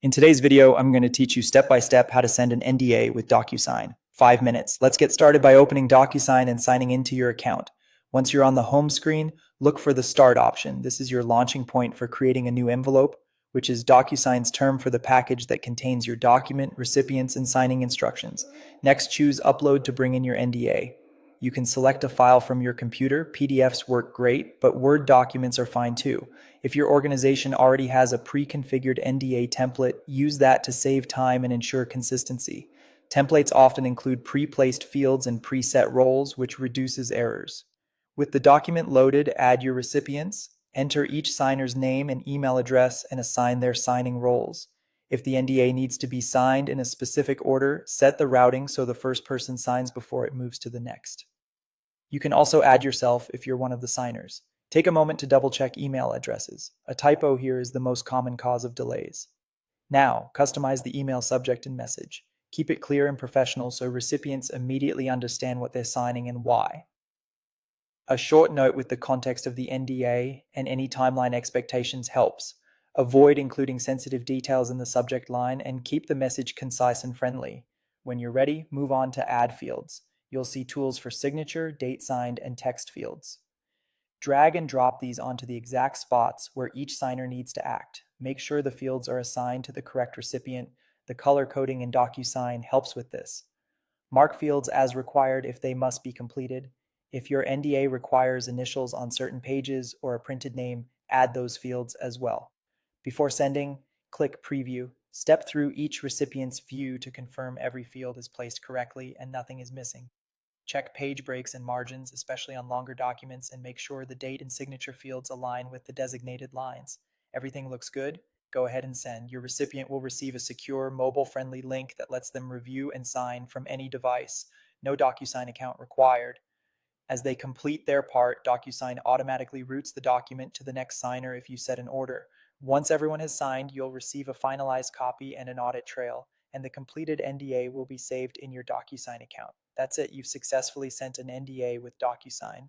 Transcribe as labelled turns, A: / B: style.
A: In today's video, I'm going to teach you step by step how to send an NDA with Docusign. 5 minutes. Let's get started by opening Docusign and signing into your account. Once you're on the home screen, look for the Start option. This is your launching point for creating a new envelope, which is Docusign's term for the package that contains your document, recipients, and signing instructions. Next, choose Upload to bring in your NDA. You can select a file from your computer. PDFs work great, but Word documents are fine too. If your organization already has a pre-configured NDA template, use that to save time and ensure consistency. Templates often include pre-placed fields and preset roles, which reduces errors. With the document loaded, add your recipients, enter each signer's name and email address, and assign their signing roles. If the NDA needs to be signed in a specific order, set the routing so the first person signs before it moves to the next. You can also add yourself if you're one of the signers. Take a moment to double check email addresses. A typo here is the most common cause of delays. Now, customize the email subject and message. Keep it clear and professional so recipients immediately understand what they're signing and why. A short note with the context of the NDA and any timeline expectations helps. Avoid including sensitive details in the subject line and keep the message concise and friendly. When you're ready, move on to add fields. You'll see tools for signature, date signed, and text fields. Drag and drop these onto the exact spots where each signer needs to act. Make sure the fields are assigned to the correct recipient. The color coding in Docusign helps with this. Mark fields as required if they must be completed. If your NDA requires initials on certain pages or a printed name, add those fields as well. Before sending, click Preview. Step through each recipient's view to confirm every field is placed correctly and nothing is missing. Check page breaks and margins, especially on longer documents, and make sure the date and signature fields align with the designated lines. Everything looks good? Go ahead and send. Your recipient will receive a secure, mobile-friendly link that lets them review and sign from any device. No Docusign account required. As they complete their part, Docusign automatically routes the document to the next signer if you set an order. Once everyone has signed, you'll receive a finalized copy and an audit trail, and the completed NDA will be saved in your Docusign account. That's it, you've successfully sent an NDA with Docusign.